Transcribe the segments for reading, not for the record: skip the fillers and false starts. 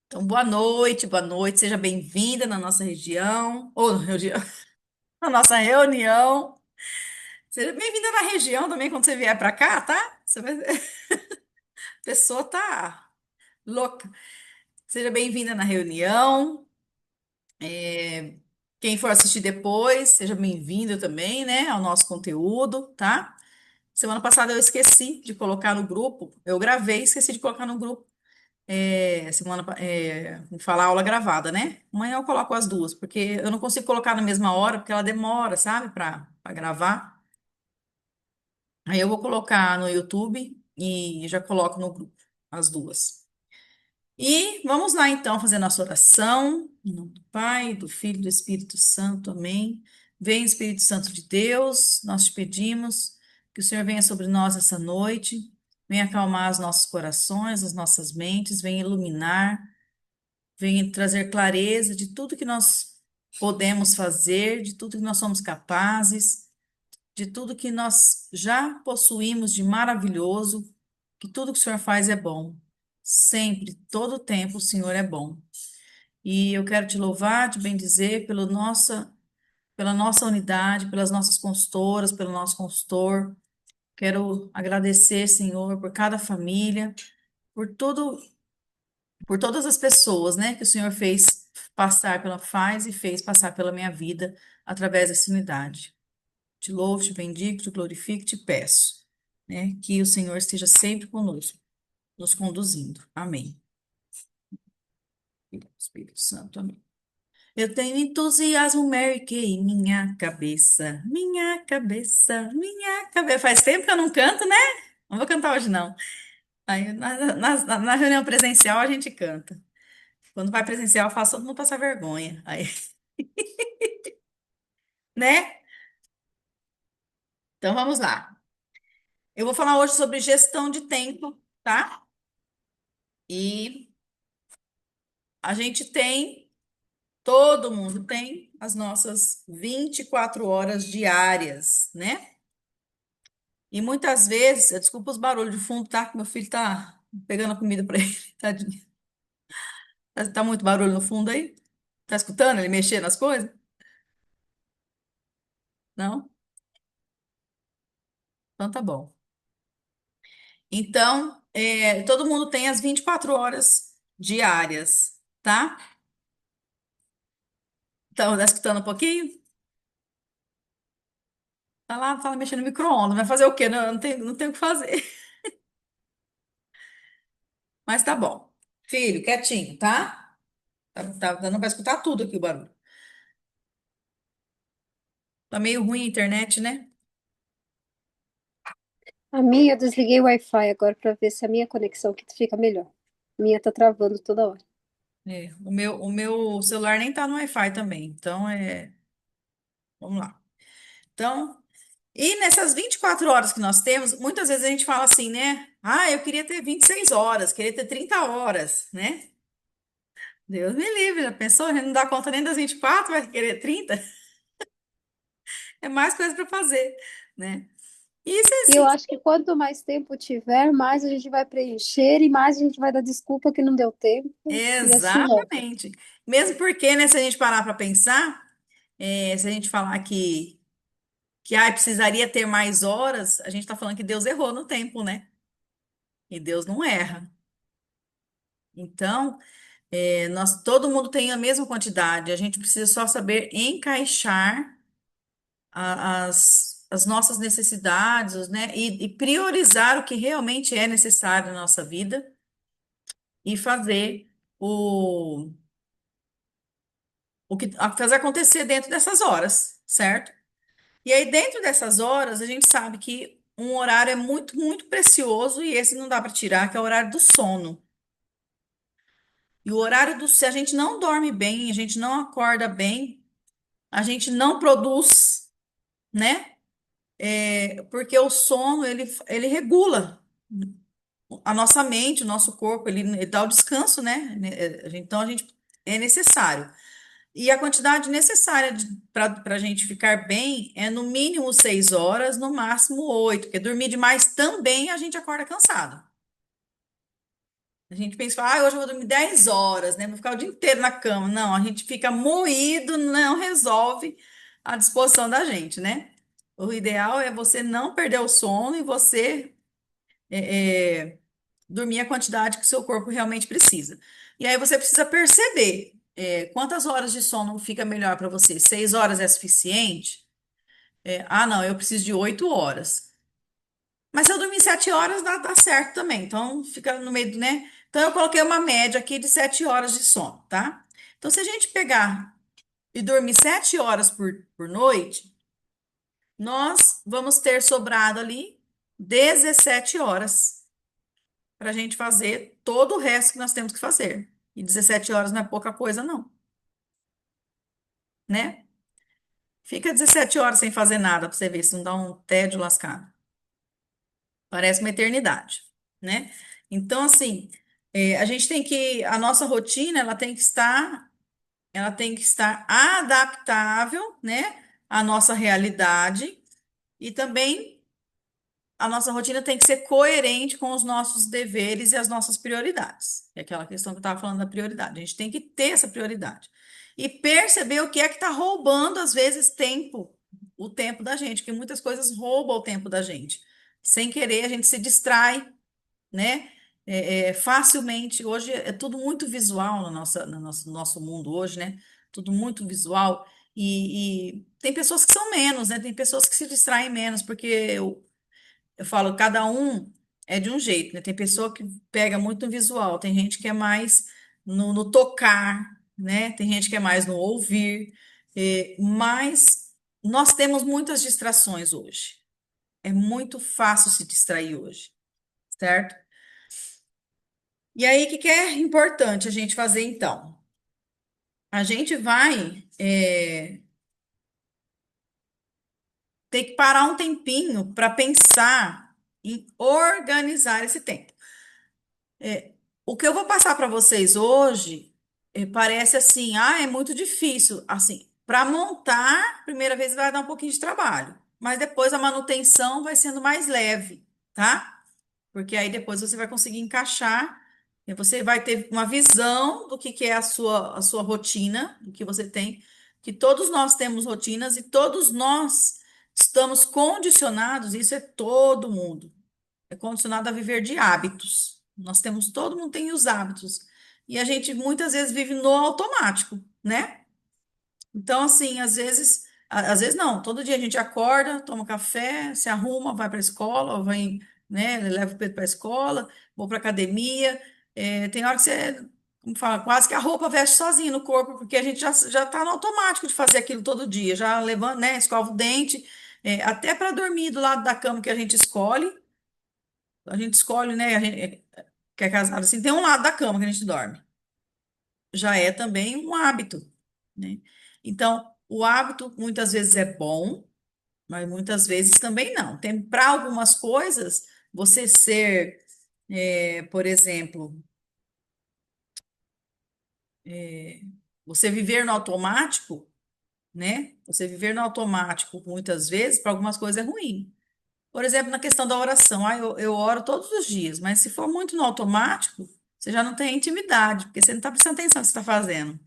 Então, boa noite, seja bem-vinda na nossa região, na nossa reunião. Seja bem-vinda na região também quando você vier para cá, tá? A pessoa tá louca. Seja bem-vinda na reunião. Quem for assistir depois, seja bem-vindo também, né, ao nosso conteúdo, tá? Semana passada eu esqueci de colocar no grupo, eu gravei, esqueci de colocar no grupo. Vou falar aula gravada, né? Amanhã eu coloco as duas, porque eu não consigo colocar na mesma hora, porque ela demora, sabe, para gravar. Aí eu vou colocar no YouTube e já coloco no grupo as duas. E vamos lá então fazer nossa oração. Em nome do Pai, do Filho e do Espírito Santo. Amém. Vem, Espírito Santo de Deus, nós te pedimos que o Senhor venha sobre nós essa noite, venha acalmar os nossos corações, as nossas mentes, venha iluminar. Venha trazer clareza de tudo que nós podemos fazer, de tudo que nós somos capazes, de tudo que nós já possuímos de maravilhoso, que tudo que o Senhor faz é bom. Sempre, todo o tempo, o Senhor é bom. E eu quero te louvar, te bendizer pela nossa unidade, pelas nossas consultoras, pelo nosso consultor. Quero agradecer, Senhor, por cada família, por tudo por todas as pessoas, né, que o Senhor faz e fez passar pela minha vida através dessa unidade. Te louvo, te bendigo, te glorifico, te peço, né, que o Senhor esteja sempre conosco, nos conduzindo. Amém. Espírito Santo, amém. Eu tenho entusiasmo, Mary Kay, em minha cabeça, minha cabeça, minha cabeça. Faz tempo que eu não canto, né? Não vou cantar hoje, não. Aí, na reunião presencial, a gente canta. Quando vai presencial, faz todo mundo passar vergonha. Aí, né? Então vamos lá. Eu vou falar hoje sobre gestão de tempo, tá? E a gente tem, todo mundo tem as nossas 24 horas diárias, né? E muitas vezes, desculpa os barulhos de fundo, tá? Que meu filho tá pegando a comida para ele, tadinho. Tá muito barulho no fundo aí? Tá escutando ele mexer nas coisas? Não? Então tá bom. Então, todo mundo tem as 24 horas diárias, tá? Então, tá escutando um pouquinho? Tá lá, tá mexendo no micro-ondas. Vai fazer o quê? Não tem o que fazer. Mas tá bom. Filho, quietinho, tá? Tá dando pra escutar tudo aqui o barulho. Tá meio ruim a internet, né? A minha, eu desliguei o Wi-Fi agora para ver se a minha conexão aqui fica melhor. A minha tá travando toda hora. O meu celular nem tá no Wi-Fi também. Então, vamos lá. Então, e nessas 24 horas que nós temos, muitas vezes a gente fala assim, né? Ah, eu queria ter 26 horas, queria ter 30 horas, né? Deus me livre, já pensou? A gente não dá conta nem das 24, vai querer 30. É mais coisa para fazer, né? E isso é E eu assim, acho que quanto mais tempo tiver, mais a gente vai preencher e mais a gente vai dar desculpa que não deu tempo. E assim vai. exatamente. Mesmo porque, né, se a gente parar para pensar, se a gente falar que precisaria ter mais horas, a gente está falando que Deus errou no tempo, né? E Deus não erra. Então, todo mundo tem a mesma quantidade, a gente precisa só saber encaixar as nossas necessidades, né? E priorizar o que realmente é necessário na nossa vida e fazer o, fazer acontecer dentro dessas horas, certo? E aí, dentro dessas horas, a gente sabe que um horário é muito, muito precioso e esse não dá para tirar, que é o horário do sono. E o horário se a gente não dorme bem, a gente não acorda bem, a gente não produz, né? Porque o sono, ele regula a nossa mente, o nosso corpo, ele dá o descanso, né? Então, a gente é necessário. E a quantidade necessária para a gente ficar bem é no mínimo 6 horas, no máximo 8, porque dormir demais também a gente acorda cansado. gente pensa, ah, hoje eu vou dormir 10 horas, né? Vou ficar o dia inteiro na cama. Não, a gente fica moído, não resolve a disposição da gente, né? O ideal é você não perder o sono e você dormir a quantidade que o seu corpo realmente precisa. E aí você precisa perceber quantas horas de sono fica melhor para você. 6 horas é suficiente? Não, eu preciso de 8 horas. Mas se eu dormir 7 horas, dá certo também. Então, fica no meio, né? Então, eu coloquei uma média aqui de 7 horas de sono, tá? Então, se a gente pegar e dormir 7 horas por noite, nós vamos ter sobrado ali 17 horas para a gente fazer todo o resto que nós temos que fazer. E 17 horas não é pouca coisa, não, né? Fica 17 horas sem fazer nada para você ver se não dá um tédio lascado. Parece uma eternidade, né? Então, assim, a gente tem que, a nossa rotina, ela tem que estar adaptável, né, à nossa realidade e também a nossa rotina tem que ser coerente com os nossos deveres e as nossas prioridades. É aquela questão que eu estava falando da prioridade. A gente tem que ter essa prioridade e perceber o que é que está roubando, às vezes, o tempo da gente, que muitas coisas roubam o tempo da gente. Sem querer, a gente se distrai, né? Facilmente. Hoje é tudo muito visual no nosso mundo hoje, né? Tudo muito visual. E tem pessoas que são menos, né? Tem pessoas que se distraem menos, porque eu falo, cada um é de um jeito, né? Tem pessoa que pega muito no visual, tem gente que é mais no tocar, né? Tem gente que é mais no ouvir, mas nós temos muitas distrações hoje. É muito fácil se distrair hoje, certo? E aí, o que que é importante a gente fazer então? A gente vai ter que parar um tempinho para pensar em organizar esse tempo. O que eu vou passar para vocês hoje parece assim, é muito difícil. Assim, para montar, primeira vez vai dar um pouquinho de trabalho, mas depois a manutenção vai sendo mais leve, tá? Porque aí depois você vai conseguir encaixar, e você vai ter uma visão do que é a sua rotina, do que você tem, que todos nós temos rotinas e todos nós estamos condicionados, isso é todo mundo, é condicionado a viver de hábitos. Nós temos, todo mundo tem os hábitos. E a gente muitas vezes vive no automático, né? Então, assim, às vezes não, todo dia a gente acorda, toma café, se arruma, vai para a escola, ou vai, né, leva o Pedro para a escola, vou para academia. Tem hora que você, como fala, quase que a roupa veste sozinha no corpo, porque a gente já está no automático de fazer aquilo todo dia, já levanta, né, escova o dente, até para dormir do lado da cama que a gente escolhe, né, a gente que é casado assim, tem um lado da cama que a gente dorme. Já é também um hábito, né? Então, o hábito muitas vezes é bom, mas muitas vezes também não. Tem para algumas coisas, você ser, por exemplo, você viver no automático, né? Você viver no automático muitas vezes, para algumas coisas é ruim. Por exemplo, na questão da oração, eu oro todos os dias, mas se for muito no automático, você já não tem intimidade, porque você não está prestando atenção no que você está fazendo.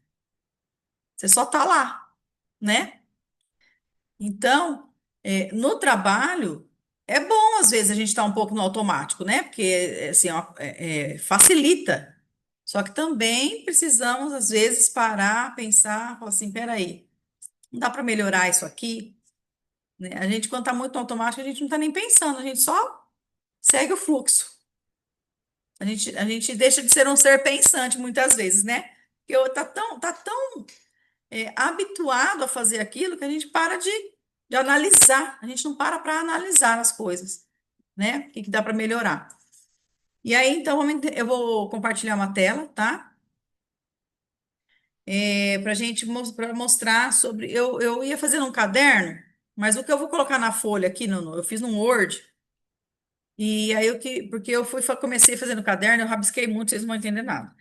Você só está lá, né? Então, no trabalho, é bom às vezes a gente estar um pouco no automático, né? Porque assim, ó, facilita. Só que também precisamos, às vezes, parar, pensar, falar assim, peraí, não dá para melhorar isso aqui? Né? A gente, quando está muito no automático, a gente não está nem pensando, a gente só segue o fluxo. A gente deixa de ser um ser pensante muitas vezes, né? Porque tá tão habituado a fazer aquilo que a gente para de analisar. A gente não para analisar as coisas, né? O que que dá para melhorar. E aí, então, eu vou compartilhar uma tela, tá? Para gente pra mostrar sobre. Eu ia fazer num caderno, mas o que eu vou colocar na folha aqui, eu fiz num Word. E aí, porque eu comecei fazendo caderno, eu rabisquei muito, vocês não vão entender nada.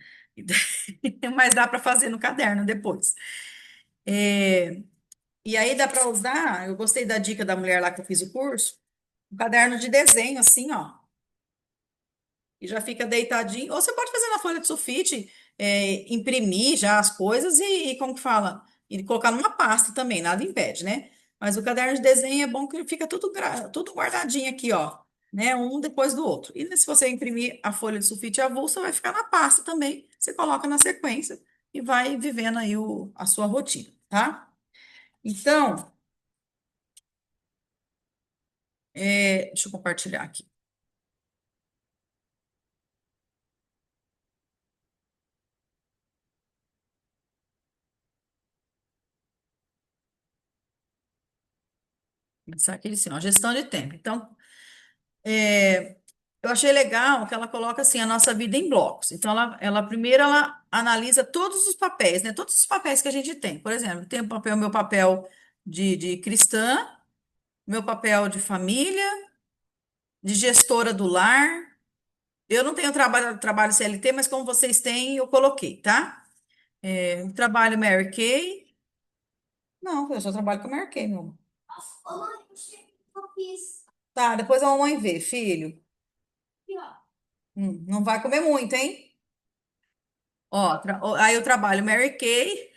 Mas dá para fazer no caderno depois. E aí dá para usar, eu gostei da dica da mulher lá que eu fiz o curso, um caderno de desenho, assim, ó. e já fica deitadinho. Ou você pode fazer na folha de sulfite, imprimir já as coisas e como que fala? E colocar numa pasta também, nada impede, né? Mas o caderno de desenho é bom que fica tudo, tudo guardadinho aqui, ó, né? Um depois do outro. E se você imprimir a folha de sulfite avulsa, vai ficar na pasta também. Você coloca na sequência e vai vivendo aí a sua rotina, tá? Então, deixa eu compartilhar aqui. Começar aqui assim, ó, gestão de tempo. Então, é, eu achei legal que ela coloca assim a nossa vida em blocos. Então, ela primeiro ela analisa todos os papéis, né? Todos os papéis que a gente tem. Por exemplo, tem o papel, meu papel de cristã, meu papel de família, de gestora do lar. Eu não tenho trabalho CLT, mas como vocês têm, eu coloquei, tá? Trabalho Mary Kay. Não, eu só trabalho com a Mary Kay, meu amor. Tá, depois a mamãe vê, filho. Não vai comer muito, hein? Ó, aí eu trabalho Mary Kay,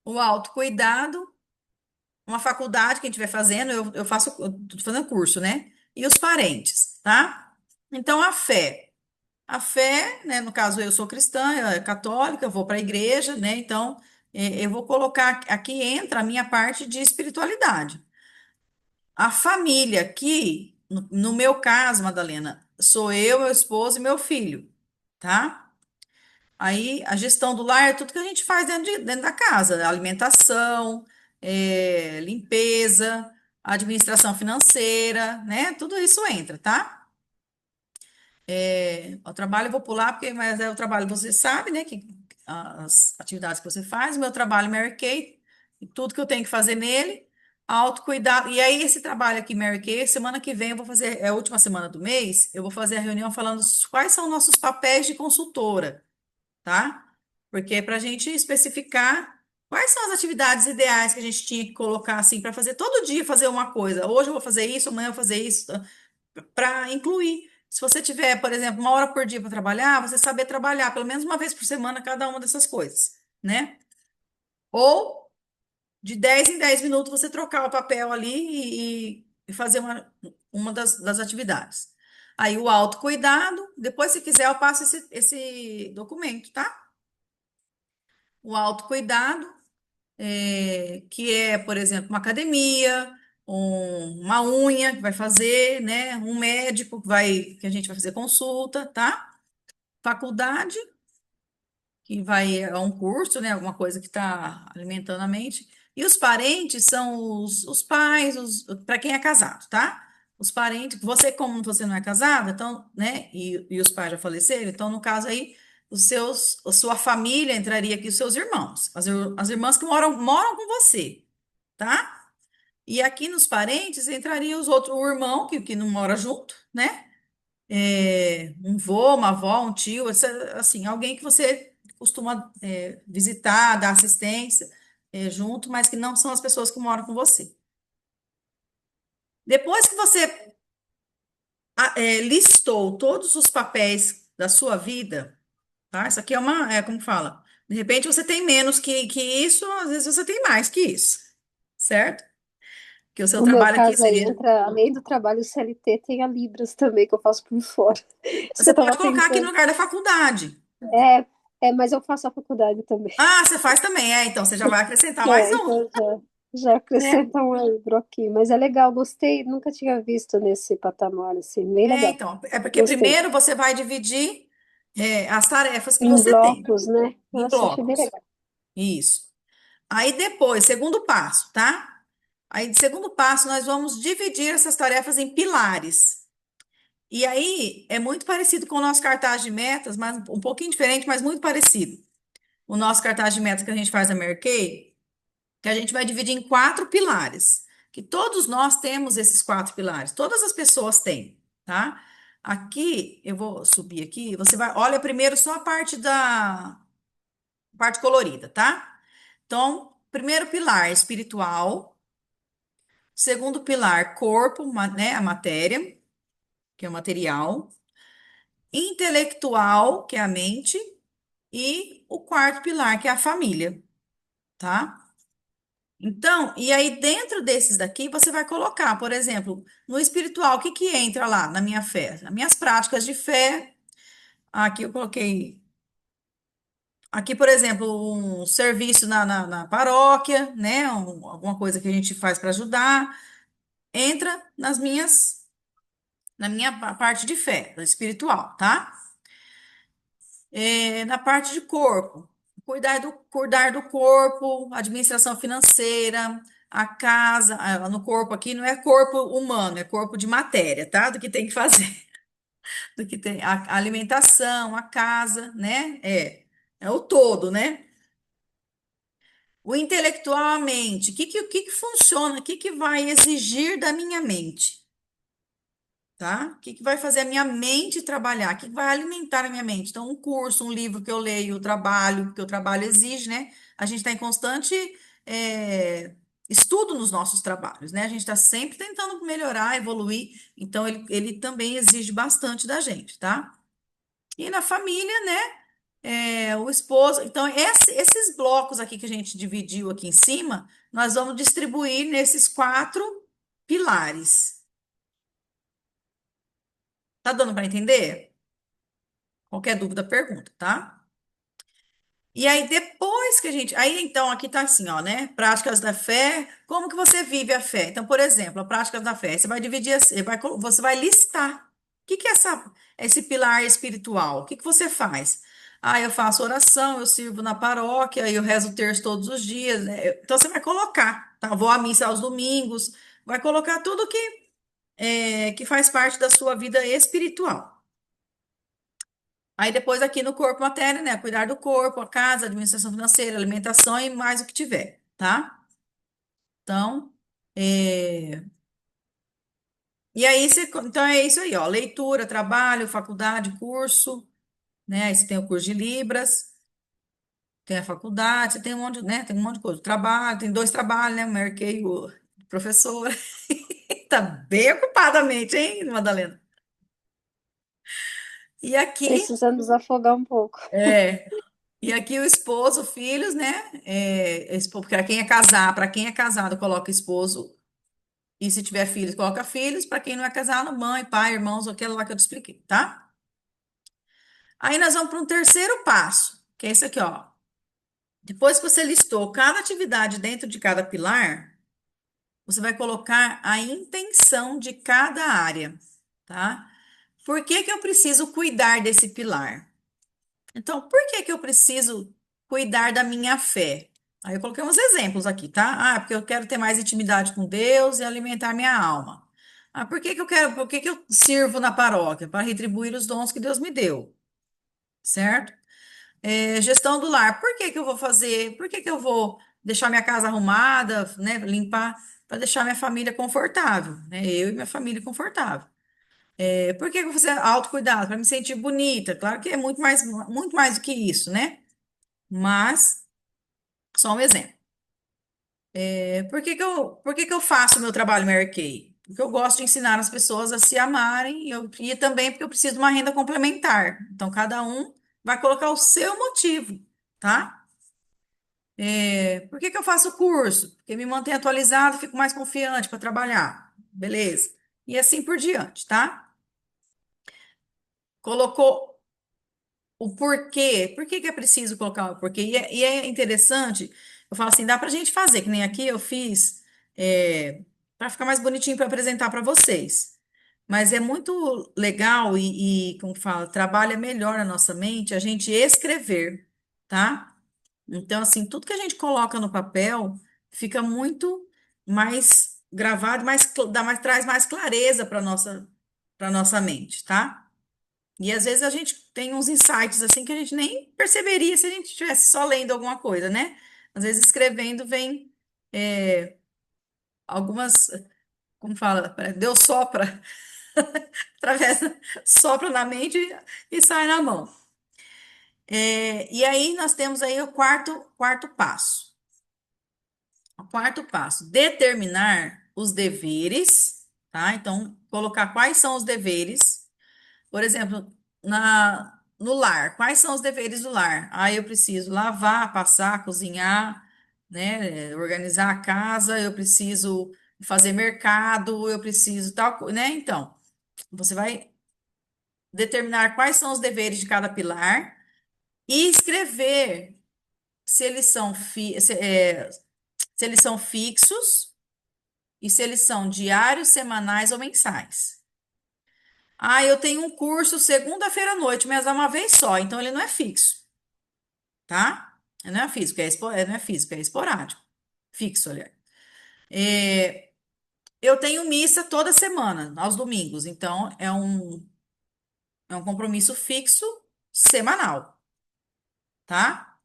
o autocuidado, uma faculdade que a gente vai fazendo, eu tô fazendo curso, né? E os parentes, tá? Então, a fé, né? No caso, eu sou cristã, católica, eu vou para a igreja, né? Então, eu vou colocar aqui entra a minha parte de espiritualidade. A família aqui, no meu caso, Madalena, sou eu, meu esposo e meu filho, tá? Aí a gestão do lar é tudo que a gente faz dentro da casa, alimentação, limpeza, administração financeira, né? Tudo isso entra, tá? O trabalho eu vou pular, porque mas é o trabalho, você sabe, né? Que as atividades que você faz, o meu trabalho Mary Kay, e tudo que eu tenho que fazer nele, autocuidado. E aí, esse trabalho aqui, Mary Kay, semana que vem eu vou fazer, é a última semana do mês, eu vou fazer a reunião falando quais são nossos papéis de consultora, tá? Porque é para a gente especificar quais são as atividades ideais que a gente tinha que colocar assim para fazer todo dia fazer uma coisa. Hoje eu vou fazer isso, amanhã eu vou fazer isso, para incluir. Se você tiver, por exemplo, uma hora por dia para trabalhar, você saber trabalhar pelo menos uma vez por semana cada uma dessas coisas, né? Ou de 10 em 10 minutos você trocar o papel ali e fazer uma das atividades. Aí o autocuidado, depois, se quiser, eu passo esse documento, tá? O autocuidado, que é, por exemplo, uma academia, uma unha que vai fazer, né? Um médico que a gente vai fazer consulta, tá? Faculdade, que vai é um curso, né? Alguma coisa que está alimentando a mente. E os parentes são os pais, para quem é casado, tá? Os parentes, você, como você não é casada, então, né? E os pais já faleceram, então, no caso aí, a sua família entraria aqui, os seus irmãos, as irmãs que moram com você, tá? E aqui nos parentes entraria os outros, o irmão que não mora junto, né? Um vô, uma avó, um tio, assim, alguém que você costuma visitar, dar assistência junto, mas que não são as pessoas que moram com você. Depois que você listou todos os papéis da sua vida, tá? Isso aqui como fala? De repente você tem menos que isso, às vezes você tem mais que isso, certo? Que o seu No meu trabalho aqui caso aí seria. entra, além do trabalho CLT, tem a Libras também que eu faço por fora. Isso que Você eu pode tava colocar aqui no pensando. lugar da faculdade. É, mas eu faço a faculdade também. Ah, você faz também, então você já vai acrescentar mais um, Então já né? acrescentam aí, broquinho. Mas é legal, gostei, nunca tinha visto nesse patamar, assim, bem legal. Então, é porque Gostei. primeiro você vai dividir as tarefas que Em você tem blocos, né? em Nossa, achei bem blocos. legal. Isso. Aí depois, segundo passo, tá? Aí, segundo passo, nós vamos dividir essas tarefas em pilares. E aí é muito parecido com o nosso cartaz de metas, mas um pouquinho diferente, mas muito parecido. O nosso cartaz de metas que a gente faz na Mary Kay, que a gente vai dividir em 4 pilares, que todos nós temos esses 4 pilares, todas as pessoas têm, tá? Aqui, eu vou subir aqui, você vai, olha primeiro só a parte colorida, tá? Então, primeiro pilar, espiritual, segundo pilar, corpo, né, a matéria, que é o material. intelectual, que é a mente, e o quarto pilar, que é a família, tá? Então, e aí dentro desses daqui, você vai colocar, por exemplo, no espiritual, o que que entra lá na minha fé? As minhas práticas de fé. Aqui eu coloquei, aqui, por exemplo, um serviço na paróquia, né? Alguma coisa que a gente faz para ajudar, entra na minha parte de fé, espiritual, tá? Na parte de corpo, cuidar do corpo, administração financeira, a casa, no corpo aqui não é corpo humano, é corpo de matéria, tá? Do que tem que fazer, do que tem a alimentação, a casa, né? É o todo, né? O intelectual, a mente, o que que funciona, o que que vai exigir da minha mente? Tá? O que que vai fazer a minha mente trabalhar? O que que vai alimentar a minha mente? Então, um curso, um livro que eu leio, o trabalho, porque o trabalho exige, né? A gente está em constante é, estudo nos nossos trabalhos, né? A gente está sempre tentando melhorar, evoluir, então ele também exige bastante da gente, tá? E na família, né? O esposo. Então, esses blocos aqui que a gente dividiu aqui em cima, nós vamos distribuir nesses quatro pilares. Tá dando para entender? Qualquer dúvida, pergunta, tá? E aí, depois que a gente. Aí, então, aqui tá assim, ó, né? Práticas da fé. Como que você vive a fé? Então, por exemplo, a prática da fé. Você vai dividir, você vai listar. O que que é esse pilar espiritual? O que que você faz? Ah, eu faço oração, eu sirvo na paróquia, eu rezo o terço todos os dias, né? Então, você vai colocar, tá? Vou à missa aos domingos, vai colocar tudo que faz parte da sua vida espiritual. Aí depois aqui no corpo matéria, né? Cuidar do corpo, a casa, administração financeira, alimentação e mais o que tiver, tá? Então, é... e aí então é isso aí, ó. Leitura, trabalho, faculdade, curso, né? Aí você tem o curso de Libras, tem a faculdade, você tem um monte, né? Tem um monte de coisa. Trabalho, tem dois trabalhos, né? Marquei o professor. Tá bem ocupadamente, hein, Madalena? E aqui, Precisando desafogar um pouco. é, e aqui o esposo, filhos, né? Para quem é casado, coloca esposo. E se tiver filhos, coloca filhos. Para quem não é casado, mãe, pai, irmãos, aquilo lá que eu te expliquei, tá? Aí nós vamos para um terceiro passo, que é esse aqui, ó. Depois que você listou cada atividade dentro de cada pilar, você vai colocar a intenção de cada área, tá? Por que que eu preciso cuidar desse pilar? Então, por que que eu preciso cuidar da minha fé? Aí eu coloquei uns exemplos aqui, tá? Ah, porque eu quero ter mais intimidade com Deus e alimentar minha alma. Ah, por que que eu sirvo na paróquia? Para retribuir os dons que Deus me deu, certo? Gestão do lar. Por que que eu vou fazer? Por que que eu vou deixar minha casa arrumada, né? Limpar, para deixar minha família confortável, né? Eu e minha família confortável. Por que que eu vou fazer autocuidado? Para me sentir bonita. Claro que é muito mais do que isso, né? Mas, só um exemplo. Por que que eu faço o meu trabalho Mary Kay? Porque eu gosto de ensinar as pessoas a se amarem e também porque eu preciso de uma renda complementar. Então, cada um vai colocar o seu motivo, tá? Por que que eu faço o curso? Porque me mantém atualizado, fico mais confiante para trabalhar. Beleza. E assim por diante, tá? Colocou o porquê. Por que que é preciso colocar o porquê? E é interessante, eu falo assim, dá pra gente fazer, que nem aqui eu fiz, para ficar mais bonitinho para apresentar para vocês. Mas é muito legal como fala, trabalha melhor a nossa mente a gente escrever, tá? Então, assim, tudo que a gente coloca no papel fica muito mais gravado, traz mais clareza para nossa mente, tá? E às vezes a gente tem uns insights assim que a gente nem perceberia se a gente estivesse só lendo alguma coisa, né? Às vezes escrevendo vem algumas, como fala, Deus sopra, através, sopra na mente e sai na mão. E aí nós temos aí o quarto passo. O quarto passo, determinar os deveres, tá? Então, colocar quais são os deveres. Por exemplo, no lar. Quais são os deveres do lar? Aí eu preciso lavar, passar, cozinhar, né? Organizar a casa, eu preciso fazer mercado, eu preciso tal, né? Então, você vai determinar quais são os deveres de cada pilar e escrever se eles são, se eles são fixos e se eles são diários, semanais ou mensais. Ah, eu tenho um curso segunda-feira à noite, mas é uma vez só, então ele não é fixo, tá? Não é físico, não é físico, é esporádico. Fixo, aliás. É, eu tenho missa toda semana, aos domingos, então é um compromisso fixo semanal, tá?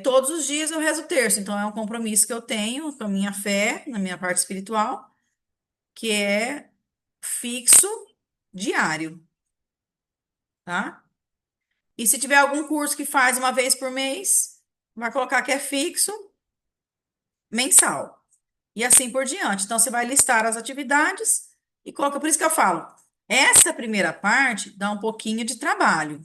Todos os dias eu rezo o terço, então é um compromisso que eu tenho com a minha fé, na minha parte espiritual, que é fixo diário, tá? E se tiver algum curso que faz uma vez por mês, vai colocar que é fixo mensal. E assim por diante. Então, você vai listar as atividades e coloca. Por isso que eu falo, essa primeira parte dá um pouquinho de trabalho.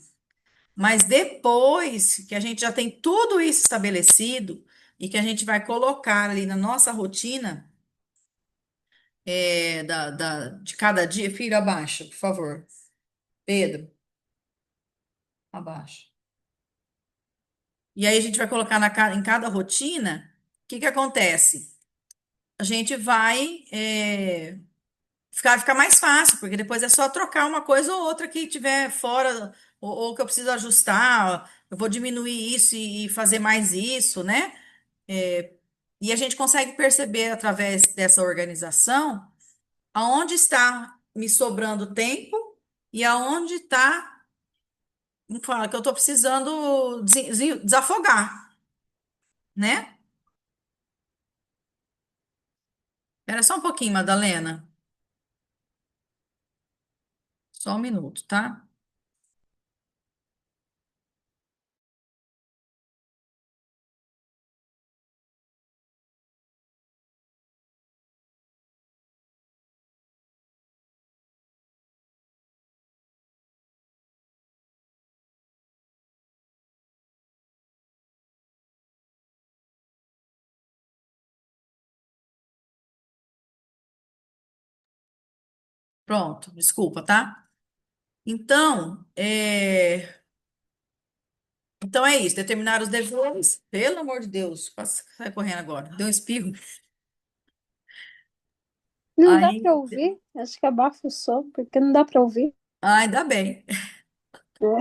Mas depois que a gente já tem tudo isso estabelecido e que a gente vai colocar ali na nossa rotina, de cada dia, filho, abaixa, por favor. Pedro, abaixa. E aí a gente vai colocar em cada rotina, o que que acontece? A gente vai ficar mais fácil, porque depois é só trocar uma coisa ou outra que tiver fora, ou que eu preciso ajustar, eu vou diminuir isso e fazer mais isso, né? É, e a gente consegue perceber através dessa organização aonde está me sobrando tempo e aonde está, como fala, que eu estou precisando desafogar, né? Espera só um pouquinho, Madalena. Só um minuto, tá? Pronto, desculpa, tá? Então, então é isso, determinar os deveres. Pelo amor de Deus, quase sai correndo agora. Deu um espirro. Não dá Aí, para ouvir? Acho que abafa o som, porque não dá para ouvir. ainda bem. É.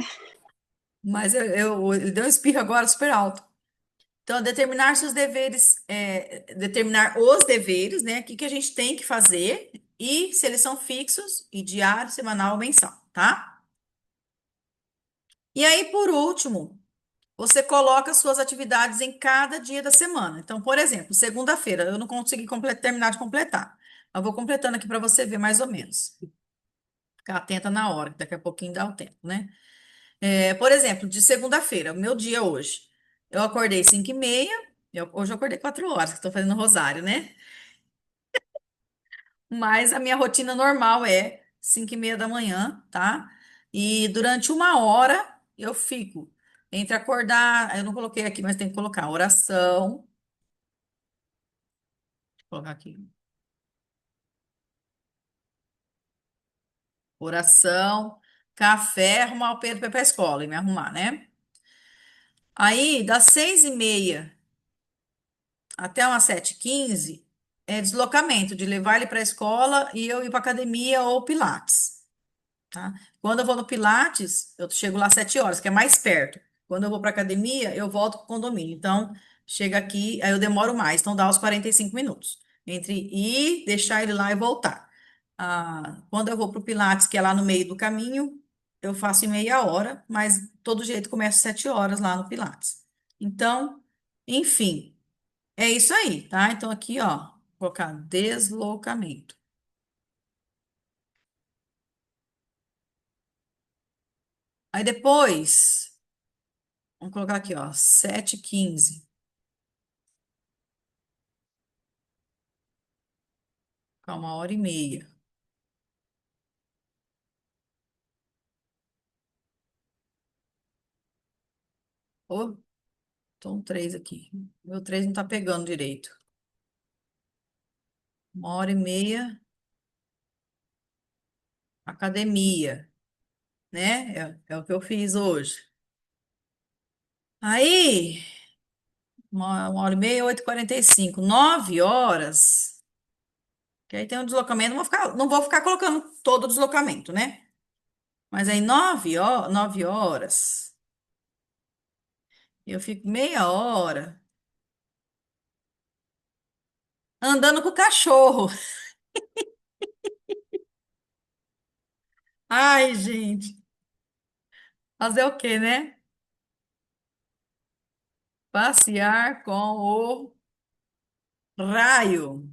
Mas ele deu um espirro agora super alto. Então, determinar seus deveres, determinar os deveres, né? O que que a gente tem que fazer e se eles são fixos e diário, semanal ou mensal, tá? E aí, por último, você coloca suas atividades em cada dia da semana. Então, por exemplo, segunda-feira, eu não consegui terminar de completar. Eu vou completando aqui para você ver mais ou menos. Ficar atenta na hora, que daqui a pouquinho dá o tempo, né? Por exemplo, de segunda-feira, o meu dia hoje. Eu acordei 5h30, hoje eu acordei 4 horas, que estou fazendo rosário, né? Mas a minha rotina normal é 5h30 da manhã, tá? E durante 1 hora eu fico entre acordar, eu não coloquei aqui, mas tem que colocar oração. Vou colocar aqui. Oração, café, arrumar o Pedro para ir pra escola e me arrumar, né? Aí, das 6h30 até umas 7h15, é deslocamento, de levar ele para a escola e eu ir para academia ou Pilates, tá? Quando eu vou no Pilates, eu chego lá às 7 horas, que é mais perto. Quando eu vou para academia, eu volto para o condomínio. Então, chega aqui, aí eu demoro mais, então dá os 45 minutos entre ir, deixar ele lá e voltar. Quando eu vou para o Pilates, que é lá no meio do caminho, eu faço em meia hora, mas todo jeito começo às 7 horas lá no Pilates. Então, enfim, é isso aí, tá? Então, aqui, ó, vou colocar deslocamento. Aí depois, vamos colocar aqui, ó, 7h15, ficar 1 hora e meia. Ô, tô um 3 aqui. Meu 3 não tá pegando direito. 1h30, academia, né? É o que eu fiz hoje. Aí, 1h30, 8h45, 9 horas. Que aí tem um deslocamento, não vou ficar colocando todo o deslocamento, né? Mas aí 9 horas, eu fico meia hora andando com o cachorro. Ai, gente, fazer o quê, né? Passear com o raio,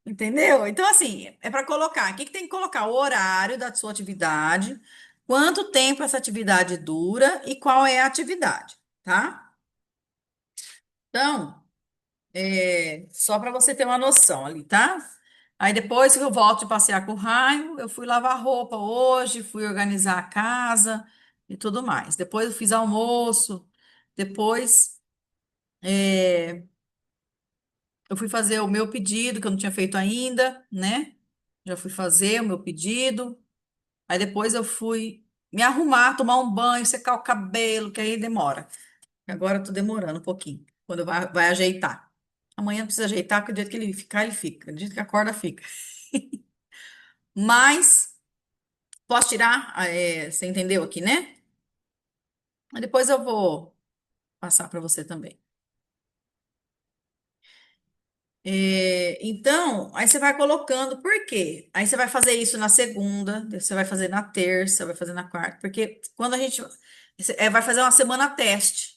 entendeu? Então, assim, é para colocar. O que que tem que colocar? O horário da sua atividade, quanto tempo essa atividade dura e qual é a atividade, tá? Então, só para você ter uma noção ali, tá? Aí depois que eu volto de passear com o raio, eu fui lavar roupa hoje, fui organizar a casa e tudo mais. Depois eu fiz almoço, depois eu fui fazer o meu pedido, que eu não tinha feito ainda, né? Já fui fazer o meu pedido. Aí depois eu fui me arrumar, tomar um banho, secar o cabelo, que aí demora. Agora eu tô demorando um pouquinho, quando vai ajeitar. Amanhã não precisa ajeitar, porque do jeito que ele ficar, ele fica. Do jeito que acorda, fica. Mas, posso tirar? Você entendeu aqui, né? Mas depois eu vou passar para você também. Então, aí você vai colocando, por quê? Aí você vai fazer isso na segunda, você vai fazer na terça, vai fazer na quarta, porque quando a gente vai fazer uma semana teste.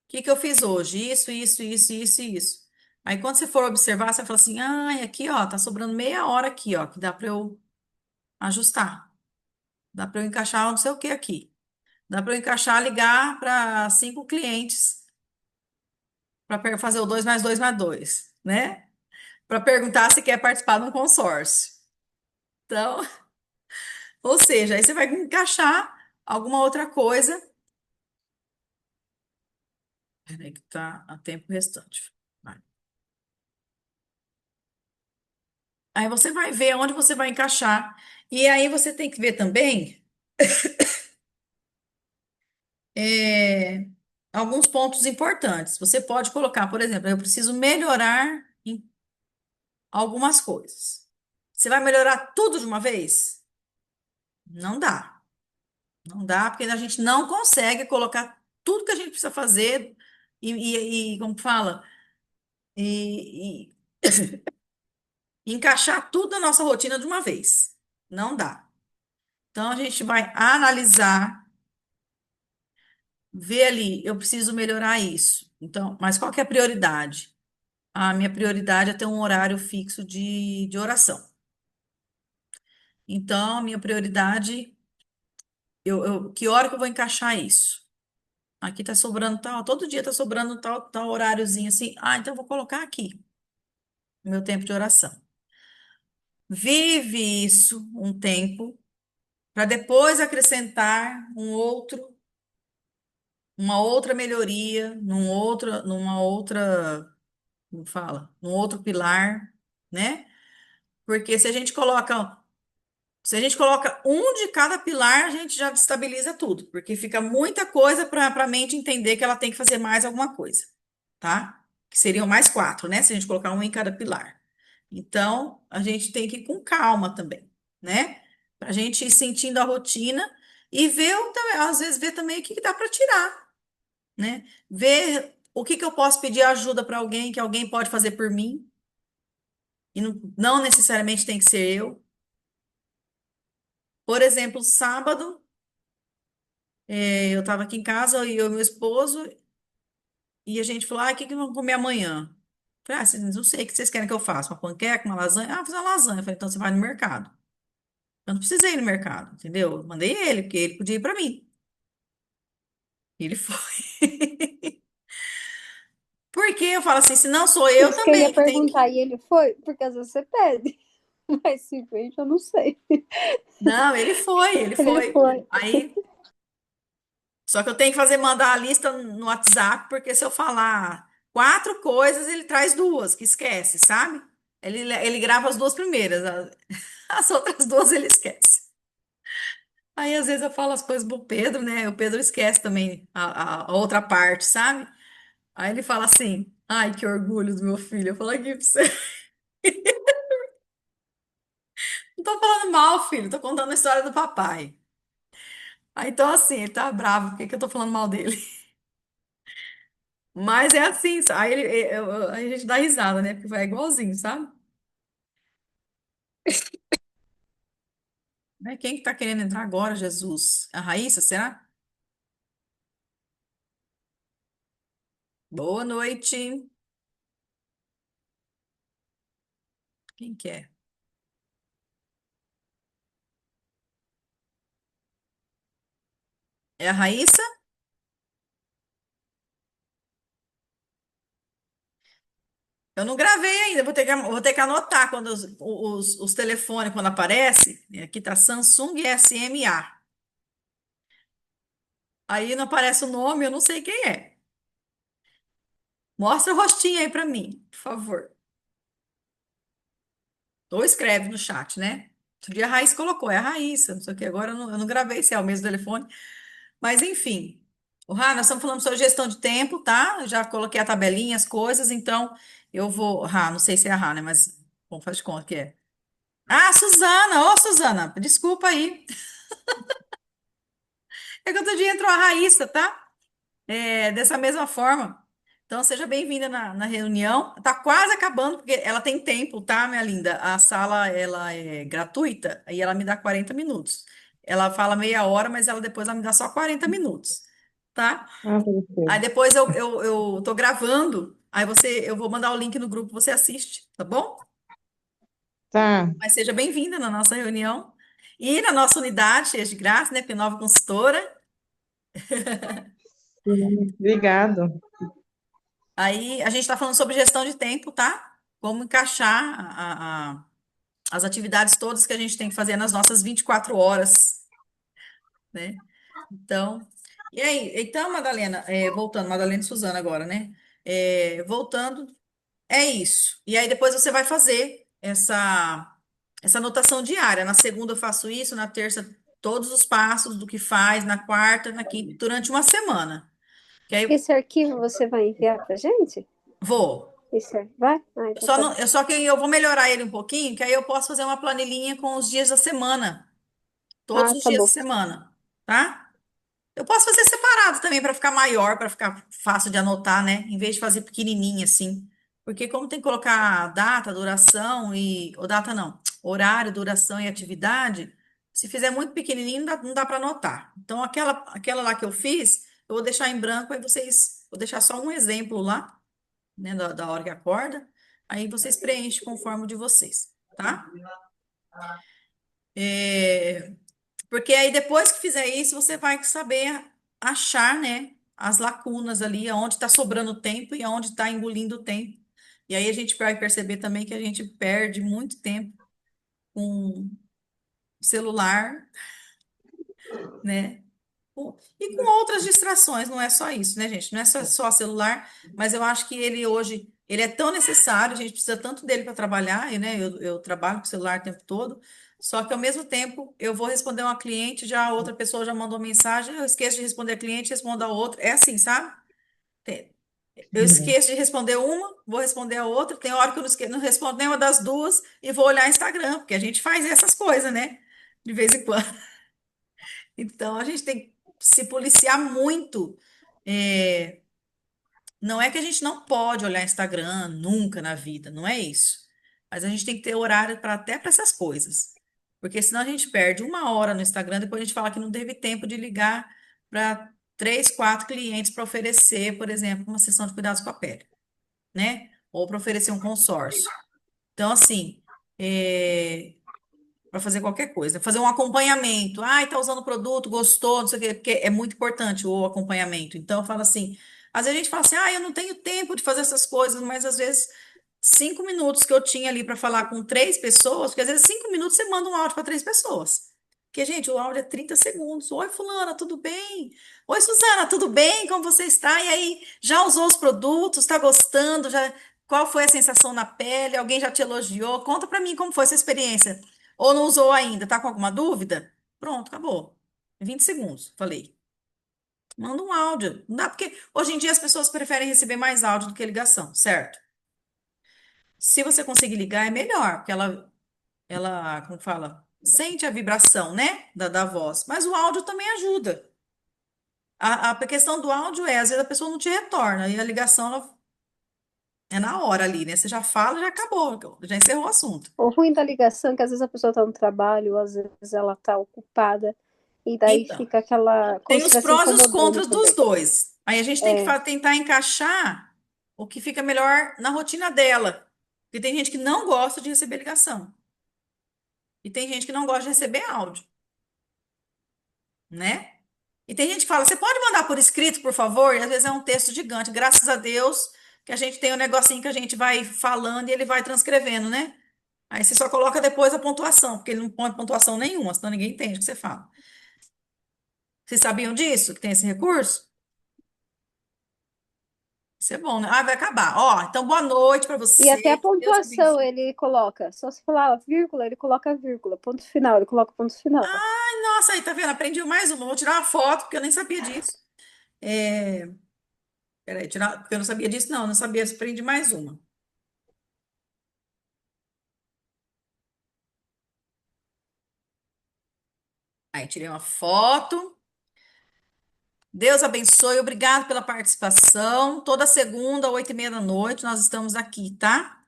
O que que eu fiz hoje? Isso, isso, isso, isso e isso. Aí quando você for observar, você vai falar assim: ah, aqui, ó, tá sobrando meia hora aqui, ó, que dá para eu ajustar. Dá para eu encaixar não sei o que aqui. Dá para eu encaixar, ligar para 5 clientes para fazer o 2 mais 2 mais 2, né? Para perguntar se quer participar de um consórcio. Então, ou seja, aí você vai encaixar alguma outra coisa. Peraí, que tá a tempo restante. Vai. Aí você vai ver onde você vai encaixar. E aí você tem que ver também é, alguns pontos importantes. Você pode colocar, por exemplo, eu preciso melhorar em algumas coisas. Você vai melhorar tudo de uma vez? Não dá. Não dá, porque a gente não consegue colocar tudo que a gente precisa fazer como que fala? E encaixar tudo na nossa rotina de uma vez. Não dá. Então a gente vai analisar, ver ali, eu preciso melhorar isso. Então, mas qual que é a prioridade? A minha prioridade é ter um horário fixo de oração. Então, a minha prioridade, que hora que eu vou encaixar isso? Aqui tá sobrando tal, todo dia tá sobrando tal horáriozinho assim. Ah, então eu vou colocar aqui, o meu tempo de oração. Vive isso um tempo, para depois acrescentar uma outra melhoria, numa outra, como fala? Num outro pilar, né? Porque se a gente coloca um de cada pilar, a gente já destabiliza tudo, porque fica muita coisa para a mente entender que ela tem que fazer mais alguma coisa, tá? Que seriam mais quatro, né? Se a gente colocar um em cada pilar. Então, a gente tem que ir com calma também, né? Para a gente ir sentindo a rotina e ver, às vezes, ver também o que que dá para tirar, né? Ver o que que eu posso pedir ajuda para alguém, que alguém pode fazer por mim, e não necessariamente tem que ser eu. Por exemplo, sábado. Eu estava aqui em casa, eu e meu esposo, e a gente falou: ah, o que que vamos comer amanhã? Falei: ah, vocês não sei o que vocês querem que eu faça, uma panqueca, uma lasanha? Ah, vou fazer uma lasanha. Eu falei: então você vai no mercado. Eu não precisei ir no mercado, entendeu? Eu mandei ele, porque ele podia ir para mim. E ele foi. Porque eu falo assim: se não sou eu Isso que eu ia também que tenho perguntar, que. e ele foi? Porque às vezes você pede, mas simplesmente eu não sei. Não, ele foi, ele Ele foi. foi. Aí. Só que eu tenho que fazer mandar a lista no WhatsApp, porque se eu falar quatro coisas, ele traz duas, que esquece, sabe? Ele grava as duas primeiras, as outras duas ele esquece. Aí às vezes eu falo as coisas pro Pedro, né? O Pedro esquece também a outra parte, sabe? Aí ele fala assim: ai, que orgulho do meu filho. Eu falo aqui pra você. Não tô falando mal, filho, tô contando a história do papai. Aí então assim, ele tá bravo, por que que eu tô falando mal dele? Mas é assim, aí a gente dá risada, né? Porque é igualzinho, sabe? Né? Quem que tá querendo entrar agora, Jesus? A Raíssa, será? Boa noite. Quem que é? É a Raíssa? Eu não gravei ainda, vou ter que anotar quando os telefones, quando aparece. Aqui tá Samsung SMA. Aí não aparece o nome, eu não sei quem é. Mostra o rostinho aí pra mim, por favor. Ou escreve no chat, né? Outro dia a Raíssa colocou, é a Raíssa, não sei o que. Agora eu não gravei se é o mesmo telefone. Mas enfim. O Rá, nós estamos falando sobre gestão de tempo, tá? Eu já coloquei a tabelinha, as coisas, então eu vou. Rá, não sei se é a Rá, né? Mas vamos fazer de conta que é. Ah, Suzana! Ô, Suzana, desculpa aí. É que outro dia entrou a Raíssa, tá? Dessa mesma forma. Então, seja bem-vinda na reunião. Tá quase acabando, porque ela tem tempo, tá, minha linda? A sala, ela é gratuita e ela me dá 40 minutos. Ela fala meia hora, mas ela depois ela me dá só 40 minutos, tá? Ah, Aí perfeito. depois eu tô gravando, aí eu vou mandar o link no grupo, você assiste, tá bom? Tá, Mas seja bem-vinda na nossa reunião. E na nossa unidade, cheia de graça, né? Porque nova consultora. sim, obrigado. Aí a gente está falando sobre gestão de tempo, tá? Como encaixar as atividades todas que a gente tem que fazer nas nossas 24 horas, né? Então, e aí? Então, Madalena, voltando, Madalena e Suzana agora, né? Voltando, é isso. E aí depois você vai fazer essa anotação diária. Na segunda eu faço isso, na terça todos os passos do que faz, na quarta, na quinta, durante uma semana. Que aí Esse arquivo você vai enviar pra gente? vou. Vai? Ah, Eu então só tá não, bom. eu só que eu vou melhorar ele um pouquinho, que aí eu posso fazer uma planilhinha com os dias da semana, todos Ah, os tá dias da bom. semana, tá? Eu posso fazer separado também para ficar maior, para ficar fácil de anotar, né? Em vez de fazer pequenininho assim. Porque como tem que colocar data, duração e ou data não, horário, duração e atividade, se fizer muito pequenininho não dá para anotar. Então aquela lá que eu fiz, eu vou deixar em branco aí vou deixar só um exemplo lá, né, da hora que acorda. Aí vocês preenchem conforme o de vocês, tá? É, porque aí depois que fizer isso, você vai saber achar, né, as lacunas ali, aonde está sobrando tempo e aonde está engolindo tempo. E aí a gente vai perceber também que a gente perde muito tempo com o celular, né? E com outras distrações, não é só isso, né, gente? Não é só celular, mas eu acho que ele hoje, ele é tão necessário, a gente precisa tanto dele para trabalhar, e, né? Eu trabalho com o celular o tempo todo, só que ao mesmo tempo eu vou responder uma cliente, já a outra pessoa já mandou mensagem, eu esqueço de responder a cliente, respondo a outra. É assim, sabe? Tem- Eu esqueço de responder uma, vou responder a outra, tem hora que eu não respondo nenhuma das duas e vou olhar Instagram, porque a gente faz essas coisas, né? De vez em quando. Então, a gente tem que se policiar muito. É, não é que a gente não pode olhar Instagram nunca na vida, não é isso. Mas a gente tem que ter horário para até para essas coisas. Porque senão a gente perde uma hora no Instagram, depois a gente fala que não teve tempo de ligar para três, quatro clientes para oferecer, por exemplo, uma sessão de cuidados com a pele, né? Ou para oferecer um consórcio. Então, assim, é, para fazer qualquer coisa. Fazer um acompanhamento. Ai, tá usando o produto, gostou, não sei o quê, porque é muito importante o acompanhamento. Então, eu falo assim, às vezes a gente fala assim, ah, eu não tenho tempo de fazer essas coisas, mas às vezes 5 minutos que eu tinha ali para falar com três pessoas, porque às vezes 5 minutos você manda um áudio para três pessoas. Porque, gente, o áudio é 30 segundos. Oi, fulana, tudo bem? Oi, Suzana, tudo bem? Como você está? E aí, já usou os produtos? Está gostando? Já... Qual foi a sensação na pele? Alguém já te elogiou? Conta pra mim como foi essa experiência. Ou não usou ainda? Tá com alguma dúvida? Pronto, acabou. 20 segundos, falei. Manda um áudio. Não dá porque hoje em dia as pessoas preferem receber mais áudio do que ligação, certo? Se você conseguir ligar, é melhor, porque ela, como fala, sente a vibração, né, da voz. Mas o áudio também ajuda. A questão do áudio é, às vezes a pessoa não te retorna, e a ligação é na hora ali, né? Você já fala, já acabou, já encerrou o assunto. O ruim da ligação é que às vezes a pessoa está no trabalho, às vezes ela está ocupada, e daí Então, fica aquela, como tem se os estivesse prós e os incomodando contras dos também. dois. Aí a gente tem que É, tentar encaixar o que fica melhor na rotina dela. Porque tem gente que não gosta de receber ligação. E tem gente que não gosta de receber áudio, né? E tem gente que fala, você pode mandar por escrito, por favor? E às vezes é um texto gigante. Graças a Deus que a gente tem um negocinho que a gente vai falando e ele vai transcrevendo, né? Aí você só coloca depois a pontuação, porque ele não põe pontuação nenhuma, senão ninguém entende o que você fala. Vocês sabiam disso? Que tem esse recurso? Isso é bom, né? Ah, vai acabar. Ó, então boa noite para e você. até a Que Deus pontuação abençoe. ele coloca. Só se falar vírgula, ele coloca vírgula. Ponto final, ele coloca ponto final. Ai, nossa, aí tá vendo? Aprendi mais uma. Vou tirar uma foto, porque eu nem sabia disso. É, peraí, tirar, porque eu não sabia disso, não. Não sabia, aprendi mais uma. Aí tirei uma foto. Deus abençoe, obrigado pela participação. Toda segunda, 8h30 da noite, nós estamos aqui, tá?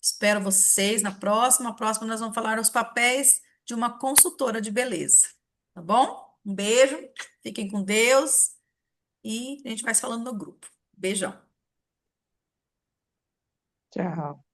Espero vocês na próxima. A próxima nós vamos falar os papéis de uma consultora de beleza, tá bom? Um beijo, fiquem com Deus e a gente vai se falando no grupo. Beijão. Tchau.